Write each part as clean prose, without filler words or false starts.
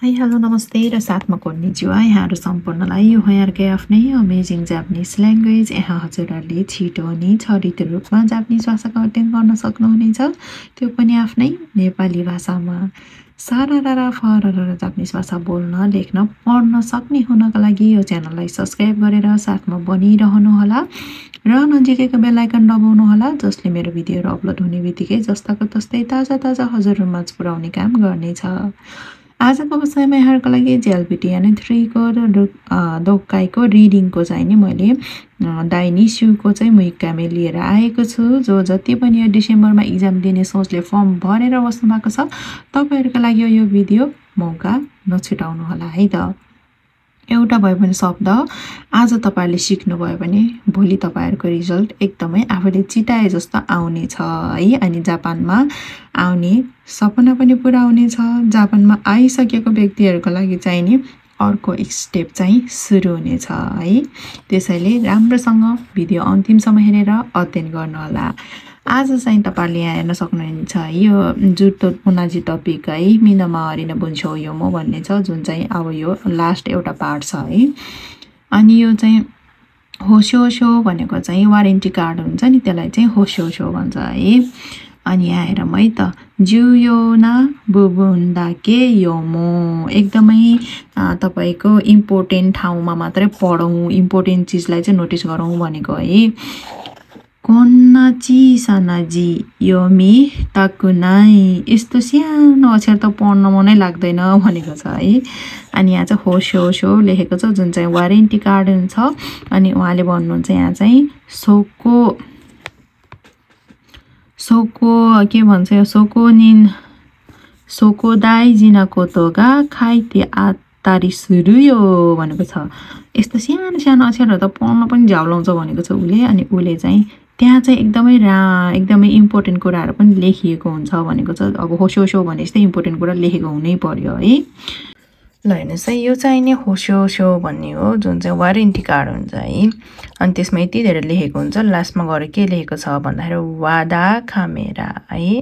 Hi hello नमस्ते र साथमा कोन्निचिवा यहाँहरू सम्पूर्णलाई यो यहाँहरूकै आफ्नै अमेजिङ जापानिज ल्याङ्ग्वेज यहाँ हजुरहरूले छिटो अनि छरितो रूपमा जापानिज भाषाको अध्ययन गर्न सक्नुहुनेछ त्यो पनि आफ्नै नेपाली भाषामा सारा फरर जापानिज भाषा बोल्न लेख्न पढ्न सक्ने हुनको लागि यो च्यानललाई सब्स्क्राइब गरेर साथमा बनिरहनुहोला र नजिकैको बेल आइकन दबाउनुहोला जसले मेरो भिडियोहरू अपलोड हुने बित्तिकै जस्ताको तस्तै ताजा हजुरहरूमाझ पुर्याउने काम गर्नेछ। आजको विषयमा यहाँहरूको लागि JLPT यानी 3 को दोक्काइको रिडिङको चाहिँ नि मैले दाइनिस्युको चाहिँ मुइक्कामे लिएर आएको छु। जो जति पनि यो डिसेम्बरमा इक्जाम दिने सोचले फर्म भरेर बस्नु भएको छ तपाईहरुको लागि यो भिडियो मौका नछुटाउनु होला है त। एउटा भए पनि शब्द आज तपाईहरुले सिक्नु भयो भने भोलि तपाईहरुको रिजल्ट एकदमै आफूले चिताए जस्तो आउने छ है। अनि जापानमा आउने सपना पनि पूरा हुनेछ। जापानमा आइसकेको व्यक्तिहरुको लागि चाहिँ नि अर्को स्टेप चाहिँ सुरु हुनेछ है। त्यसैले राम्रोसँग भिडियो अन्तिमसम्म हेरेर अध्ययन गर्नु होला। आज चाहिँ तपाईहरुले यहाँ हेर्न सक्नुहुन्छ यो जुटो उनाजी टपिक है मिनमा हरिन बुन्छौ यो म भन्ने छ जुन चाहिँ अब यो लास्ट एउटा पार्ट छ है। अनि यो चाहिँ होशोशो भनेको चाहिँ वारेन्टी कार्ड हुन्छ नि त्यसलाई चाहिँ होशोशो भन्छ है। अनि यहाँ हेरौँ है त जुयोना बुबुन्दाके योमो एकदमै तपाईको इम्पोर्टेन्ट ठाउँमा मात्रै पढौँ इम्पोर्टेन्ट चीजलाई चाहिँ नोटिस गरौँ भनेको है। कोन्ना चिसाना जी योमी ताकुनाई यस्तो सानो अक्षर त पढ्न मनै लाग्दैन भनेको छ है। अनि यहाँ चाहिँ होशोशो लेखेको छ जुन चाहिँ वारेन्टी कार्ड हुन्छ। अनि उहाँले भन्नुहुन्छ यहाँ चाहिँ सोको के भन्छ यो सोको दाइजिना कोतोगा खाइते आतारी सुरुयो भनेको छ। यस्तो सानो अक्षरहरू त पढ्न पनि झ्याउलाउँछ भनेको छ उले। अनि उले चाहिँ त्यहाँ चाहिँ एकदमै इम्पोर्टेन्ट कुराहरू पनि लेखिएको हुन्छ भनेको छ। अब होशोशो भने जस्तै इम्पोर्टेन्ट कुरा लेखेको हुनै पर्यो है। ल हेर्नुहोस् है यो चाहिँ नि होशोशो भन्ने हो जुन चाहिँ वारेन्टी कार्ड हुन्छ है। अनि त्यसमा यति धेरै लेखेको हुन्छ लास्टमा गएर के लेखेको छ भन्दाखेरि वादा क्यामेरा है।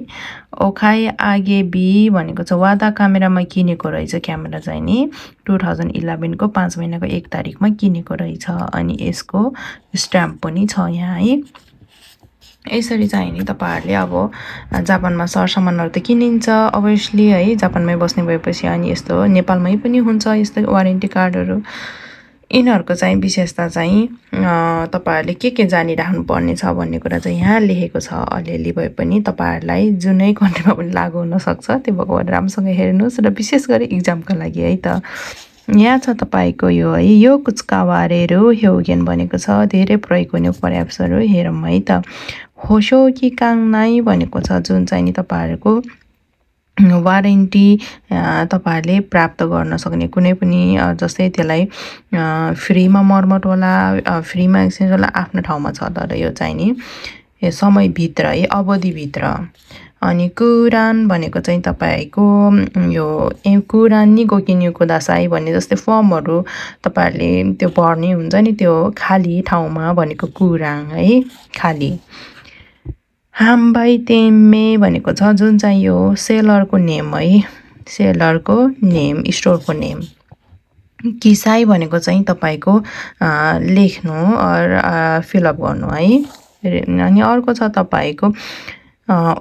ओखाइ आगे बी भनेको छ वादा क्यामेरामा किनेको रहेछ क्यामेरा चाहिँ नि 2011 को 5 महिनाको 1 तारिखमा किनेको रहेछ। अनि यसको स्ट्याम्प पनि छ यहाँ है। यसरी चाहिँ नि तपाईहरुले अब जापानमा सरसामानहरु त किनिन्छ अभियसली है जापानमै बस्ने भएपछि। अनि यस्तो नेपालमै पनि हुन्छ यस्तो वारेन्टी कार्डहरु। यिनीहरुको चाहिँ विशेषता चाहिँ तपाईहरुले के जानिराख्नु पर्ने छ भन्ने कुरा चाहिँ यहाँ लेखेको छ। अलिअलि भए पनि तपाईहरुलाई जुनै कन्ट्रीमा पनि लागू हुन सक्छ त्यो भएर राम्रोसँग हेर्नुस् र विशेष गरी एक्जामका लागि है त। यहाँ छ तपाईको यो है यो कुचकावारेरो ह्योगेन भनेको छ धेरै प्रयोग हुने पर्याप्सहरु हेरौँ है त। होशोकी काङनाइ भनेको छ जुन चाहिँ नि तपाईहरुको वारेन्टी तपाईहरुले प्राप्त गर्न सक्ने कुनै पनि जस्तै त्यसलाई फ्रीमा मर्मत होला फ्रीमा एक्सचेन्ज होला आफ्नो ठाउँमा छ तर यो चाहिँ नि समय भित्र है अवधि भित्र। अनि कुरान भनेको चाहिँ तपाईको यो कुरान नि गोकिन्युको दासाई भन्ने जस्तै फर्महरु तपाईहरुले त्यो पढ्ने हुन्छ नि त्यो खाली ठाउँमा भनेको कुरान है खाली। हाम्बाई तेमे भनेको छ जुन चाहिँ यो सेलरको नेम है सेलरको नेम स्टोरको नेम। किसाई भनेको चाहिँ तपाईको लेख्नु फिलअप गर्नु है। अनि अर्को छ तपाईको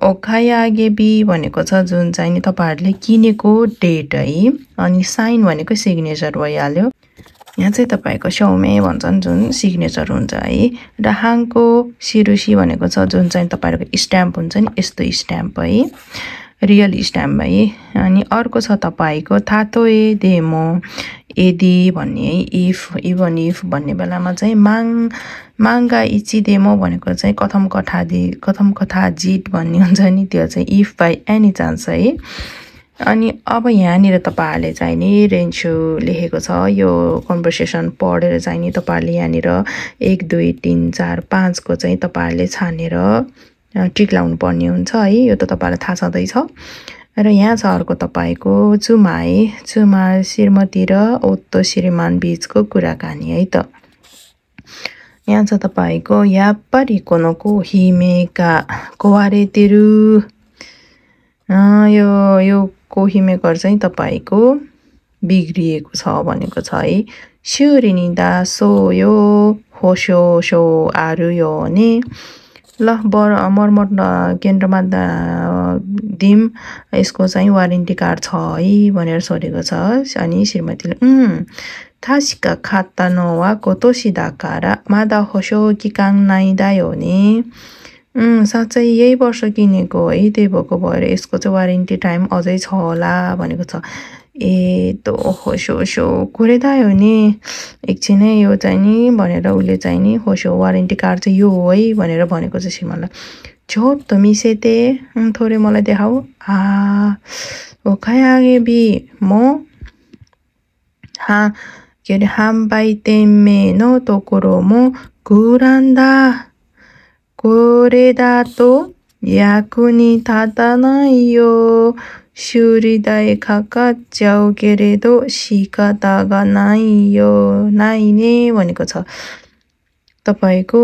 ओखायागेबी भनेको छ जुन चाहिँ नि तपाईहरुले किनेको डेट है। अनि साइन भनेको सिग्नेचर भइहाल्यो। यहाँ चाहिँ तपाईको शौमे भन्छन् जुन सिग्नेचर हुन्छ है। र हाङको सिरुसी भनेको छ जुन चाहिँ तपाईहरुको स्ट्याम्प हुन्छ नि यस्तो स्ट्याम्प है रियल स्ट्याम्प है। अनि अर्को छ तपाईको थातोए डेमो यदि भन्ने है इफ इभन इफ भन्ने बेलामा चाहिँ मांगा इची डेमो भनेको चाहिँ कथम कथा जित भन्ने हुन्छ नि त्यो चाहिँ इफ बाइ एनी चान्स है। अनि अब यहाँनिर तपाईहरुले चाहिँ नि रेन्सु लेखेको छ यो कन्भर्सेसन पढेर चाहिँ नि तपाईहरुले यहाँनिर 1 2 3 4 5 को चाहिँ तपाईहरुले छानेर टिक लाउनु पर्ने हुन्छ है। यो त तपाईहरुलाई थाहा छँदै छ। र यहाँ छ अर्को तपाईको चुमा श्रीमती र ओत्तो श्रीमान बीचको कुराकानी है त। यहाँ छ तपाईको याप्पारी कोनोको हिमेका कोवारेतेरु यो कोही मेकर चाहिँ तपाईको बिग्रिएको छ भनेको छ है। शिउरिनिदा सोयो होसोसो आरुयो ने ल मर्मत केन्द्रमा दिम यसको चाहिँ वारेन्टी कार्ड छ है भनेर सोधेको छ। अनि श्रीमतीले थासिका खाता नोवा कोतोसी दाकारा मादा होसो किकाङ नाइदायो नि साँच्चै यही वर्ष किनेको है, त्यही भएको भएर यसको चाहिँ वारेन्टी टाइम अझै छ होला भनेको छ। तो होसो कोरेदायो नि एकछिनै यो चाहिँ नि भनेर उसले चाहिँ नि होसो वारेन्टी कार्ड चाहिँ यो हो है भनेर भनेको छ श्रीमानलाई। झोट मिसेते थोरै मलाई देखाऊ ओखायागे बि म के अरे हाम्बाई तेम्मे नो तोकोरो मो गुरान्दा कोरेदा तो याकुनी थाता नाइयो शिउरिदाए खाकाच्याउ केरेदो शिकातागा नाइयो नाइने भनेको छ। तपाईको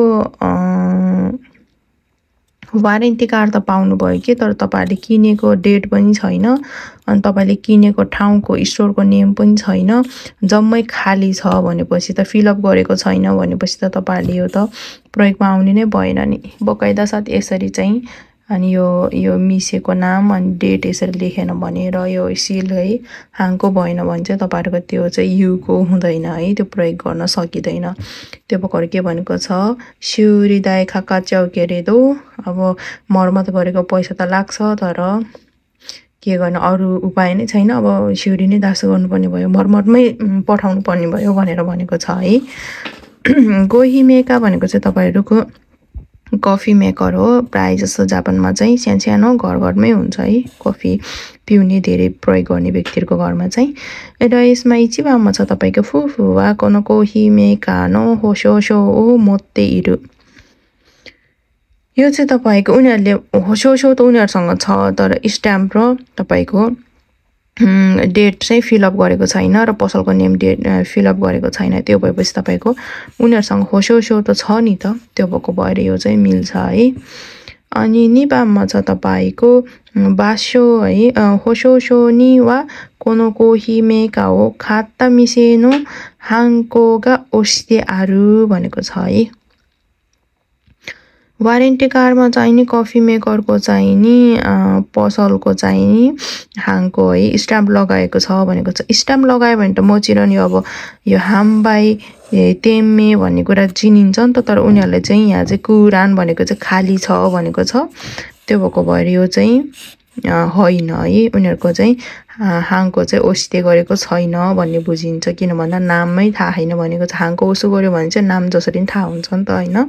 वारेन्टी कार्ड त पाउनुभयो कि तर तपाईँहरूले किनेको डेट पनि छैन अनि तपाईँले किनेको ठाउँको स्टोरको नेम पनि छैन, जम्मै खाली छ भनेपछि त फिलअप गरेको छैन भनेपछि त तपाईँहरूले यो त प्रयोगमा आउने नै भएन नि। बकाइदा साथ यसरी चाहिँ अनि यो मिसेको नाम अनि डेट यसरी लेखेन भने र यो सिल है हाङको भएन भने चाहिँ तपाईँहरूको त्यो चाहिँ युको हुँदैन है, त्यो प्रयोग गर्न सकिँदैन। त्यो भएर के भनेको छ शिउरिदाए खाकाच्याउ केरेदो अब मर्मत गरेको पैसा त लाग्छ तर के गर्ने अरू उपाय नै छैन, अब शिउरी नै दासो गर्नुपर्ने भयो, मर्मतमै पठाउनु पर्ने भयो भनेर भनेको छ है। गोहिमेका भनेको चाहिँ तपाईँहरूको कफी मेकर हो, प्रायः जस्तो जापानमा चाहिँ सानो घरमै हुन्छ है, कफी पिउने धेरै प्रयोग गर्ने व्यक्तिहरूको घरमा चाहिँ। र यसमा इचिबामा छ तपाईँको फुफुवा कोनो कोहिमेका नो होसोसो ओ मोत्ते इरु। यो चाहिँ तपाईँको उनीहरूले होसोसो त उनीहरूसँग छ तर स्ट्याम्प र तपाईँको डेट चाहिँ फिलअप गरेको छैन र पसलको नेम डेट फिलअप गरेको छैन। त्यो भएपछि तपाईँको उनीहरूसँग होसोसो त छ नि त, त्यो भएको भएर यो चाहिँ मिल्छ है। अनि निबाममा छ तपाईँको बासो है होसोसो नि वा कोनो कोहिमेका हो खाता मिसेनो हाङकोगा ओस्ते आरु भनेको छ है। वारेन्टी कार्डमा चाहिँ नि कफी मेकरको चाहिँ नि पसलको चाहिँ नि हाङको है स्ट्याम्प लगाएको छ भनेको छ। स्ट्याम्प लगायो भने त मोचिरन यो अब यो हाम्बाई तेम्मे भन्ने कुरा चिनिन्छ नि त, तर उनीहरूले चाहिँ यहाँ चाहिँ कुरान भनेको चाहिँ खाली छ भनेको छ। त्यो भएको भएर यो चाहिँ होइन है, उनीहरूको चाहिँ हाङको चाहिँ ओस्ते गरेको छैन भन्ने बुझिन्छ, किन भन्दा नाममै थाहा छैन भनेको छ। हाङको ओसो गर्यो भने चाहिँ नाम जसरी पनि थाहा हुन्छ नि त होइन।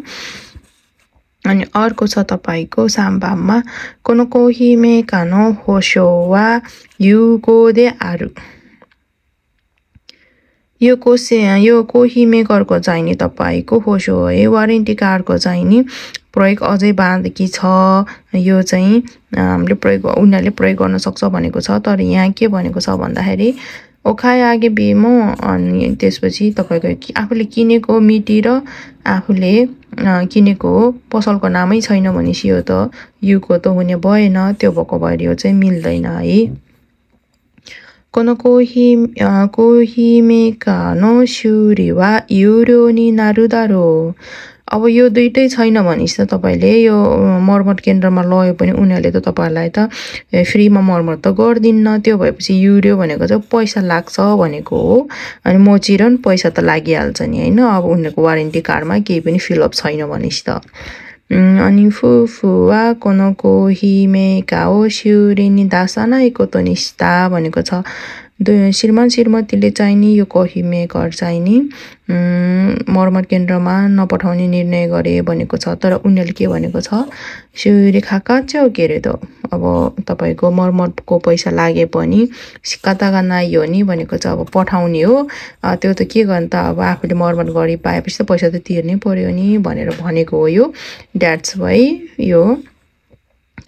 अनि अर्को छ तपाईँको साम्बाममा कोनो कोहिमेका नो होसो वा युको दे आरु। यो कोहिमेकरको चाहिँ नि तपाईँको होसो है वारेन्टी कार्डको चाहिँ नि प्रयोग अझै बाँकी छ। यो चाहिँ उनीहरूले प्रयोग गर्न सक्छ भनेको छ, तर यहाँ के भनेको छ भन्दाखेरि ओखायागे बिमो अनि त्यसपछि तपाईँको आफूले किनेको मिति र आफूले किनेको पसलको नामै छैन भनेपछि यो त युको त हुने भएन, त्यो भएको भएर यो चाहिँ मिल्दैन है। कोनो कोहिमेका नो शिउरी वा युरो नि नारुदारो। अब यो दुइटै छैन भनेपछि त तपाईँले यो मर्मत केन्द्रमा लयो पनि उनीहरूले त तपाईँहरूलाई त फ्रीमा मर्मत त गर्दिन्न। त्यो भएपछि युरो भनेको चाहिँ पैसा लाग्छ भनेको हो, अनि मोचिरन पैसा त लागिहाल्छ नि होइन। अब उनीहरूको वारेन्टी कार्डमा केही पनि फिलअप छैन भनेपछि त। अनि फुफुवा कोनो कोहिमेका हो शिउरी नि दासाना इकोतो निस्ता भनेको छ। श्रीमान श्रीमतीले चाहिँ नि यो कोहिमेकर चाहिँ नि मर्मत केन्द्रमा नपठाउने निर्णय गरे भनेको छ, तर उनीहरूले के भनेको छ शिउरी खाकाच्याउ केरेदो अब तपाईँको मर्मतको पैसा लागे पनि सिकातागा नाइयो नि भनेको छ। अब पठाउने हो त्यो त के गर्नु त, अब आफूले मर्मत गरी पाएपछि त पैसा त तिर्नै पर्यो नि भनेर भनेको हो यो। द्याट्स वाइ यो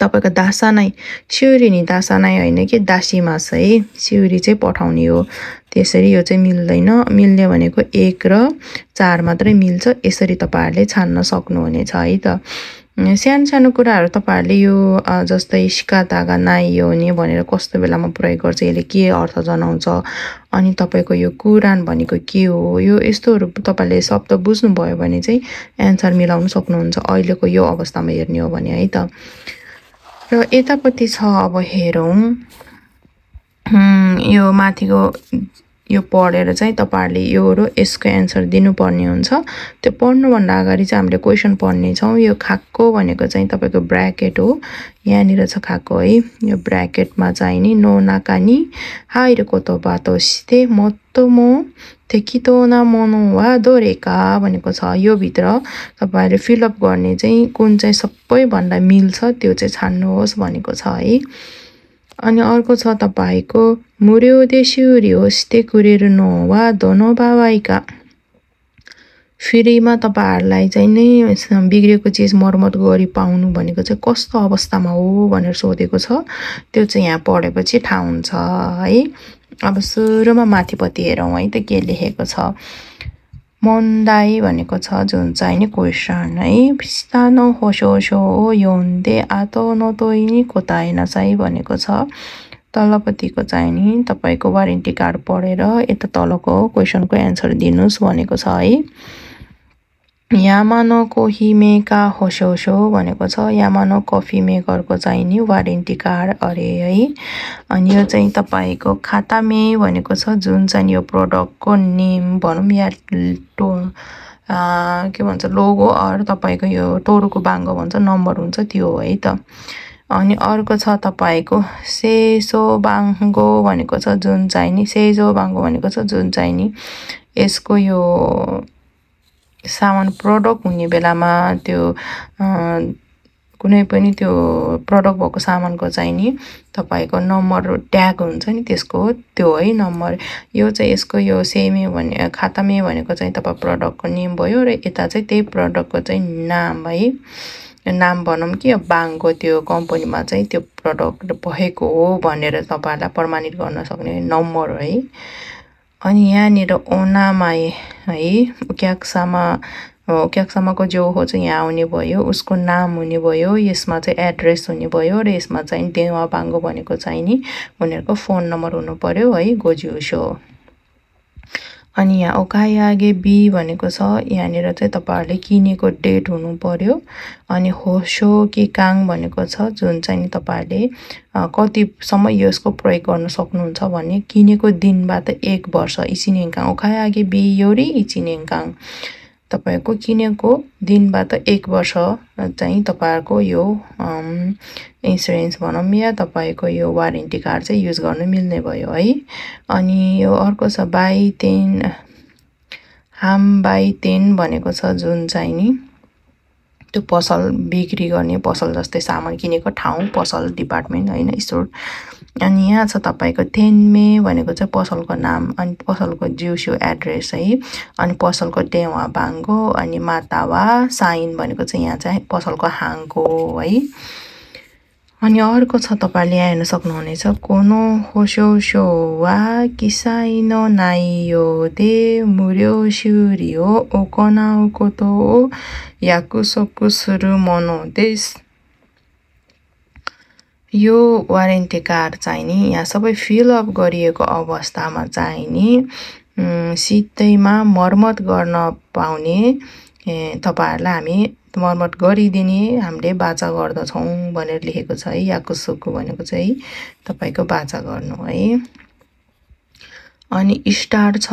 तपाईँको दासा नै शिउरी नि दासा नै होइन कि दासीमास है, शिउरी चाहिँ पठाउने हो। त्यसरी यो चाहिँ मिल्दैन, मिल्ने भनेको 1 र 4 मात्रै मिल्छ। यसरी तपाईँहरूले छान्न सक्नुहुनेछ है त। सानो सानो कुराहरू तपाईहरुले यो जस्तै शिकातागा नाइयो नि भनेर कस्तो बेलामा प्रयोग गर्छ, यसले के अर्थ जनाउँछ, अनि तपाईको यो कुरान भनेको के हो, यो यस्तोहरू तपाईले शब्द बुझ्नुभयो भने चाहिँ एन्सर मिलाउन सक्नुहुन्छ अहिलेको यो अवस्थामा हेर्ने हो भने है त। र यतापट्टि छ अब हेरौं यो माथिको यो पढेर चाहिँ तपाईहरुले यो र यसको एन्सर दिनुपर्ने हुन्छ। त्यो पढ्नुभन्दा अगाडि चाहिँ हामीले क्वेशन पढ्ने छौं। यो खाक्को भनेको चाहिँ तपाईको ब्र्याकेट हो, यहाँनिर छ खाक्को है। यो ब्र्याकेटमा चाहिँ नि नो नाकानी हाइर कोतोबा तो शिते मोत्तोमो तेकितो ना मोनो वा दोरेका भनेको छ। यो भित्र तपाईहरुले फिल अप गर्ने चाहिँ कुन चाहिँ सबैभन्दा मिल्छ त्यो चाहिँ छान्नुहोस् भनेको छ है। अनि अर्को छ तपाईको मुर्यो देशुर्यो शिते कुरेर नो वा दोनो बावाइका। फ्रीमा तपाईहरुलाई चाहिँ नि बिग्रेको चीज मर्मत गरी पाउनु भनेको चाहिँ कस्तो अवस्थामा हो भनेर सोधेको छ। त्यो चाहिँ यहाँ पढेपछि थाहा हुन्छ है। अब सुरुमा माथिपट्टि हेरौं है त के लेखेको छ। मोन्दाई भनेको छ जुन चाहिँ नि क्वेशन है। फिस्तानो होशोशो योन्डे आतो नो तोइ नि कोताए नासाई भनेको छ। तलपट्टिको चाहिँ नि तपाईको वारेन्टी कार्ड पढेर यता तलको क्वेशनको एन्सर दिनुस् भनेको छ है। यामानो कोही मेका होशोशो भनेको छ। यामानो कफी मेकरको चाहिँ नि वारेन्टी कार्ड अरे है। अनि यो चाहिँ तपाईको खातामे भनेको छ जुन चाहिँ यो प्रोडक्टको नेम भनौं या के भन्छ लोगो अर तपाईको यो टोरुको बाङ्गो भन्छ नम्बर हुन्छ त्यो हो है त। अनि अर्को छ तपाईको सेसो बाङ्गो भनेको छ जुन चाहिँ नि सेजो बाङ्गो भनेको छ जुन चाहिँ नि यसको यो सामान प्रोडक्ट हुने बेलामा त्यो कुनै पनि त्यो प्रोडक्ट भएको सामानको चाहिँ नि तपाईको नम्बर ट्याग हुन्छ नि त्यसको त्यो है नम्बर। यो चाहिँ यसको यो सेमे भने खातामे भनेको चाहिँ तपाई प्रोडक्टको नेम भयो र यता चाहिँ त्यही प्रोडक्टको चाहिँ नाम है। नाम भनौं कि बाङको त्यो कम्पनीमा चाहिँ त्यो प्रोडक्ट भएको हो भनेर तपाईहरुलाई प्रमाणित गर्न सक्ने नम्बर है। अनि यहाँनिर ओनामाई है क्याक्सामाको जो हो चाहिँ यहाँ आउने भयो, उसको नाम हुने भयो, यसमा चाहिँ एड्रेस हुने भयो र यसमा चाहिँ देवा बाङ्गो भनेको चाहिँ नि उनीहरुको फोन नम्बर हुनु पर्यो है गोजुसो। अनि यहाँ ओकायागे बी भनेको छ यहाँनिर चाहिँ तपाईहरुले किनेको डेट हुनु पर्यो। अनि होशो कि काङ भनेको छ जुन चाहिँ नि तपाईहरुले कति समय यसको प्रयोग गर्न सक्नुहुन्छ भने किनेको दिनबाट 1 वर्ष इचिनेङकाङ ओकायागे बी योरी इचिनेङकाङ तपाईको किनेको दिनबाट 1 वर्ष चाहिँ तपाईहरुको यो इन्स्योरेन्स भनौं या तपाईको यो वारेन्टी कार्ड चाहिँ युज गर्न मिल्ने भयो है। अनि यो अर्को छ बाई 10 हाम बाई 10 भनेको छ जुन चाहिँ नि त्यो पसल बिक्री गर्ने पसल जस्तै सामान किनेको ठाउँ पसल डिपार्टमेन्ट हैन स्टोर। अनि यहाँ छ तपाईको 10 मे भनेको चाहिँ पसलको नाम अनि पसलको जुसो एड्रेस है। अनि पसलको देवा बाङ्गो अनि मातावा साइन भनेको चाहिँ यहाँ चाहिँ पसलको हाङको है। अनि अर्को छ तपाईले यहाँ हेर्न सक्नुहुनेछ कोनो होशोशो वा किसाइनो नाइयो दे मुर्यो शुरियो ओकोनाउ कोतो याकुसोकु सुरु मोनो देस। यो वारेन्टी कार्ड चाहिँ नि यहाँ सबै फिल अप गरिएको अवस्थामा चाहिँ नि सिधैमा मर्मत गर्न पाउने तपाईहरुलाई हामी मर्मत गरिदिने हामीले बाचा गर्दछौं भनेर लेखेको छ है। याकुसोकु भनेको चाहिँ तपाईको बाचा गर्नु है। अनि स्टार छ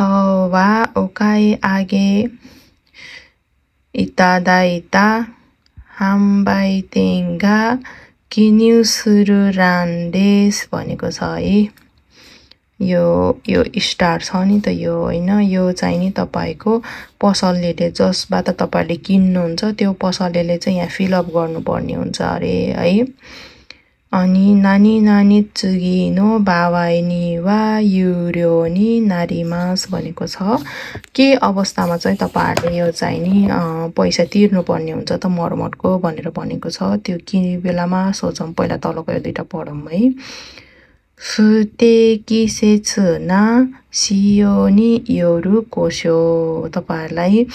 वा ओकाइ आगे इतादाइता हामबाई तेंगा किन्यु सुरु रान्डेस भनेको छ है। यो स्टार छ नि त यो हैन यो चाहिँ नि तपाईको पसलले जसबाट तपाईले किन्नुहुन्छ त्यो पसलले चाहिँ यहाँ फिल अप गर्नुपर्ने हुन्छ अरे है। अनि नानी नानी चुगिनो बावाइनी वा युर्योनी नारीमास भनेको छ के अवस्थामा चाहिँ तपाईहरुले यो चाहिँ नि पैसा तिर्नु पर्ने हुन्छ त मर्मतको भनेर भनेको छ। त्यो के बेलामा सोचौं पहिला तलको यो दुईटा पढौं है। 不適切な使用による故障तपाईहरुलाई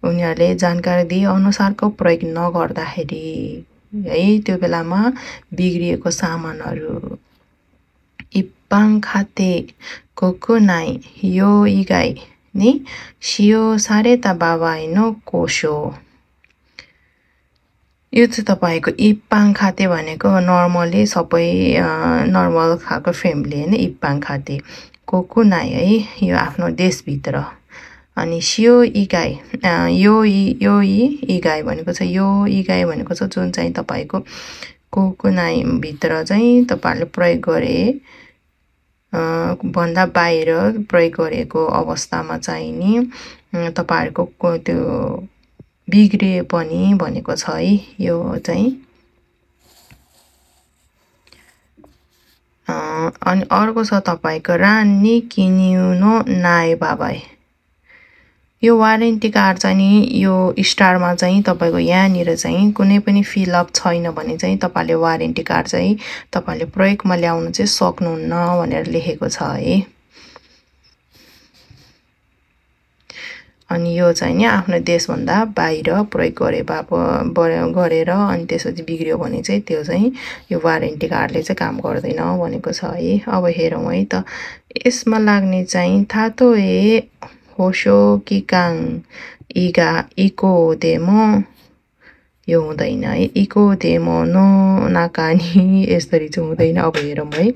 उनीहरूले जानकारी दिए अनुसारको प्रयोग नगर्दाखेरि है त्यो बेलामा बिग्रिएको सामानहरु一般家庭国内用以外に使用された場合の故障यो चाहिँ तपाईको一般家庭भनेको नर्मली सबै नर्मल खालको फ्यामिली हैन一般家庭国内है यो आफ्नो देशभित्र अनि सियो इगाई यो इगाई भनेको छ यो इगाई भनेको छ जुन चाहिँ तपाईको国内भित्र चाहिँ तपाईहरुले प्रयोग गरे भन्दा बाहिर प्रयोग गरेको अवस्थामा चाहिँ नि तपाईहरुको त्यो बिग्रे पनि भनेको छ है यो चाहिँ अनि अर्को छ तपाईको रानी किन्युनो नाइ बाबाई यो वारेन्टी कार्ड चाहिँ नि यो स्टारमा चाहिँ तपाईको यहाँनिर चाहिँ कुनै पनि फिल अप छैन भने चाहिँ तपाईले वारेन्टी कार्ड चाहिँ तपाईले प्रयोगमा ल्याउन चाहिँ सक्नुहुन्न भनेर लेखेको छ है अनि यो चाहिँ नि आफ्नो देशभन्दा बाहिर प्रयोग गरेर अनि त्यसपछि बिग्रियो भने चाहिँ त्यो चाहिँ यो वारेन्टी कार्डले चाहिँ काम गर्दैन भनेको छ है अब हेरौं है त यसमा लाग्ने चाहिँ थातो ए होशो किकाङ इगा इको डेमो यो हुँदैन है इको डेमो नो नाकानी यसरी चाहिँ हुँदैन अब हेरौं है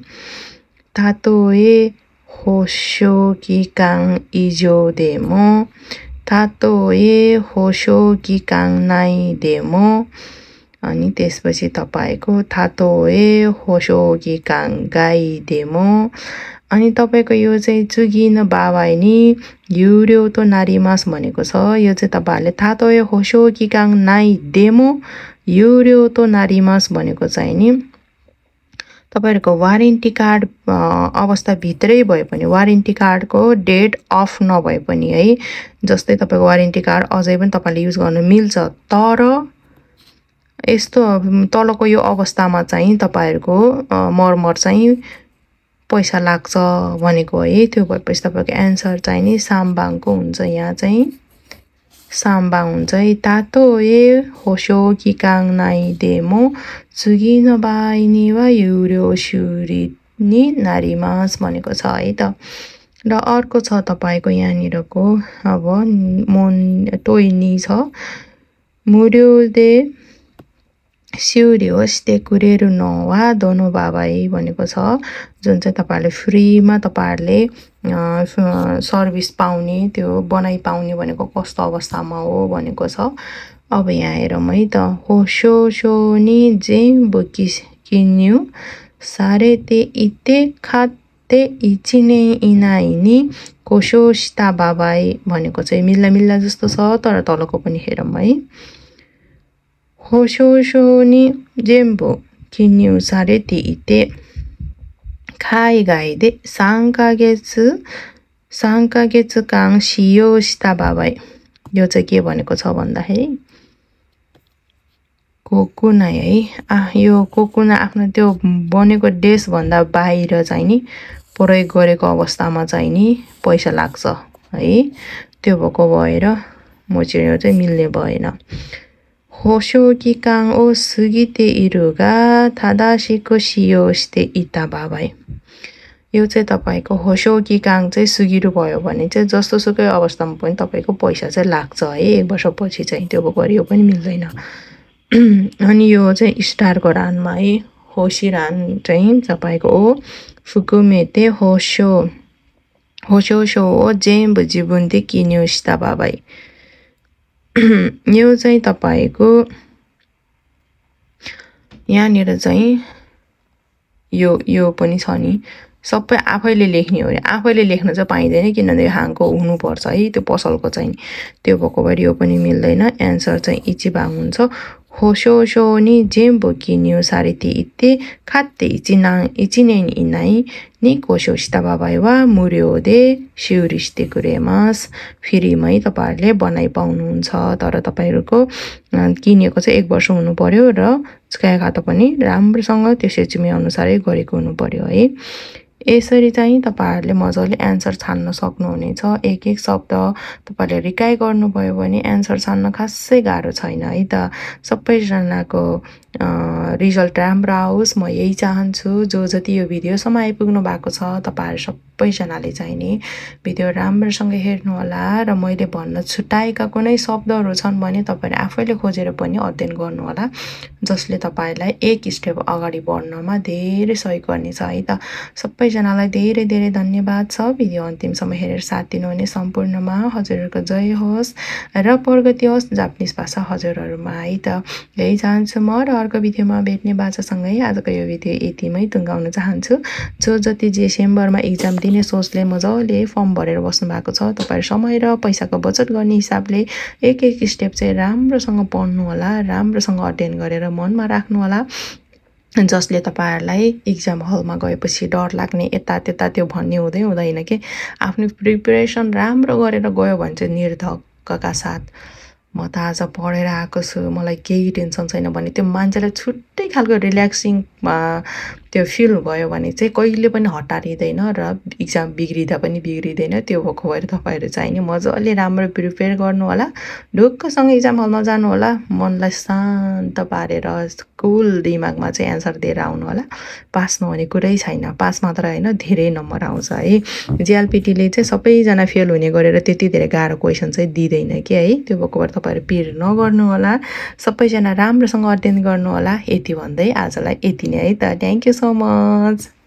थातो ए होशो किकाङ इजो डेमो थातो ए होशो किकाङ नाइ डेमो अनि त्यसपछि तपाईको थातो ए होशो किकाङ गाइ डेमो अनि तपाईको यो चाहिँ जुगिन बाबाई नि युर्यो तो नारिमास भनेको छ यो चाहिँ तपाईहरुले थातो ए होशो किकाङ नाइ डेमो युर्यो तो नारिमास भनेको चाहिँ नि तपाईहरुको वारेन्टी कार्ड अवस्था भित्रै भए पनि वारेन्टी कार्डको डेट अफ नभए पनि है जस्तै तपाईको वारेन्टी कार्ड अझै पनि तपाईले युज गर्न मिल्छ तर यस्तो तलको यो अवस्थामा चाहिँ तपाईहरुको मर्मर चाहिँ पैसा लाग्छ भनेको है त्यो भएपछि तपाईको आन्सर चाहिँ नि साम्बाङको हुन्छ यहाँ चाहिँ साम्बाङ हुन्छ है तातो ए होशो किकाङ नाइ डेमो जुगिन बाइ नि वा युर्यो शुरी नि नारिमास भनेको छ है त र अर्को छ तपाईको यहाँनिरको अब मोन टोइनी छ मुर्यो दे सिउरियो स्टे कुरेरु नो वा दोनो बाबाई भनेको छ जुन चाहिँ तपाईहरुले फ्रीमा तपाईहरुले सर्भिस पाउने त्यो बनाइ पाउने भनेको कस्तो अवस्थामा हो भनेको छ अब यहाँ हेरौं है त होशो शो नि जेम्बु किन्यु सारेते इते खाते इचिने इनाइ नि कोशो शिता बाबाई भनेको चाहिँ मिल्ला जस्तो छ तर तलको पनि हेरौं है होशो शो नि जेम्बु किन्यु सारेते इते खाइ गाइ दे 3ヶ月間使用した場合यो चाहिँ के भनेको छ भन्दाखेरि कोकुना है यो कोकुना आफ्नो त्यो बनेको देश भन्दा बाहिर चाहिँ नि प्रयोग गरेको अवस्थामा चाहिँ नि पैसा लाग्छ है त्यो भएको भएर म चाहिँ यो चाहिँ मिल्ने भएन होशो किकाङ ओ सुगिते इरुगा थादाशिको शियो शिते इता बाबाई यो चाहिँ तपाईको होशो किकाङ चाहिँ सुगिरु भयो भने चाहिँ जस्तो सुकै अवस्थामा पनि तपाईको पैसा चाहिँ लाग्छ है एक वर्षपछि चाहिँ त्यो गरियो पनि मिल्दैन अनि यो चाहिँ स्टारको रानमा है होशिरान चाहिँ तपाईको ओ फुकुमेते होशो शो ओ जेम्बु जिबुन्ते किन्यो शिता बाबाई यो चाहिँ तपाईको यहाँनिर चाहिँ यो पनि छ नि सबै आफैले लेख्ने हो आफैले लेख्न चाहिँ पाइदैन किनभने हाङको हुनु पर्छ है त्यो पसलको चाहिँ त्यो भएको भएर यो पनि मिल्दैन आन्सर चाहिँ इचिबाङ हुन्छ 保証書に全部記入されていて、買って1年以内に故障した場合は無料で修理してくれます。फ्रीमै तपाईहरुले बनाइ पाउनुहुन्छ। तर तपाईहरुको किनेको चाहिँ 1 वर्ष हुनु पर्यो र छुकाया खाता पनि राम्रोसँग त्यो सेचिमे अनुसारै गरेको हुनु पर्यो है। यसरी चाहिँ तपाईहरुले मजाले एन्सर छान्न सक्नुहुनेछ। एक एक शब्द तपाईले रिकाइ गर्नुभयो भने एन्सर छान्न खासै गाह्रो छैन है त। सबैजनाको रिजल्ट राम्रो आओस् म यही चाहन्छु। जो जति यो भिडियोसम्म आइपुग्नु भएको छ तपाईहरु सबैजनाले चाहिँ नि भिडियो राम्रोसँग हेर्नु होला र मैले भन्न छुटाएका कुनै शब्दहरु छन् भने तपाईले आफैले खोजेर पनि अध्ययन गर्नु होला, जसले तपाईलाई एक स्टेप अगाडि बढ्नमा धेरै सहयोग गर्नेछ है त। सबैजनालाई धेरै धेरै धन्यवाद छ भिडियो अन्तिमसम्म हेरेर साथ दिनुहुने सम्पूर्णमा हजुरहरुको जय होस् र प्रगति होस् जापानिज भाषा हजुरहरुमा है त। यही चाहन्छु म र अर्को भिडियोमा भेट्ने बाचासँगै आजको यो भिडियो यतिमै टुङ्गाउन चाहन्छु। जो जति डिसेम्बरमा एक्जाम दिने सोचले मजाले फर्म भरेर बस्नु भएको छ तपाईहरु समय र पैसाको बचत गर्ने हिसाबले एक एक स्टेप चाहिँ राम्रोसँग पढ्नु होला, राम्रोसँग अध्ययन गरेर मनमा राख्नु होला, जसले तपाईहरुलाई एक्जाम हलमा गएपछि डर लाग्ने यता त्यता त्यो भन्ने हुँदैन के। आफ्नो प्रिपरेसन राम्रो गरेर गयो भने चाहिँ निर्धक्कका साथ म त आज पढेर आएको छु मलाई केही टेन्सन छैन भने त्यो मान्छेलाई छुट्टै खालको रिल्याक्सिङ त्यो फिल भयो भने चाहिँ कहिले पनि हटारिदैन र एक्जाम बिग्रिदा पनि बिग्रिदैन। त्यो भएको भएर तपाईहरु चाहिँ नि मजाले राम्रो प्रिपेयर गर्नु होला, ढुक्कसँग एक्जाम हलमा जानु होला, मनलाई शान्त पारेर कुल दिमागमा चाहिँ एन्सर दिएर आउनु होला। पास नहुने कुरै छैन, पास मात्र हैन धेरै नम्बर आउँछ है। जेएलपीटी ले चाहिँ सबैजना फेल हुने गरेर त्यति धेरै गाह्रो क्वेशन चाहिँ दिदैन के है। त्यो भएको भएर तपाईहरु पिर नगर्नु होला, सबैजना राम्रोसँग अध्ययन गर्नु होला। यति भन्दै आजलाई यति नै है त। Thank you so much.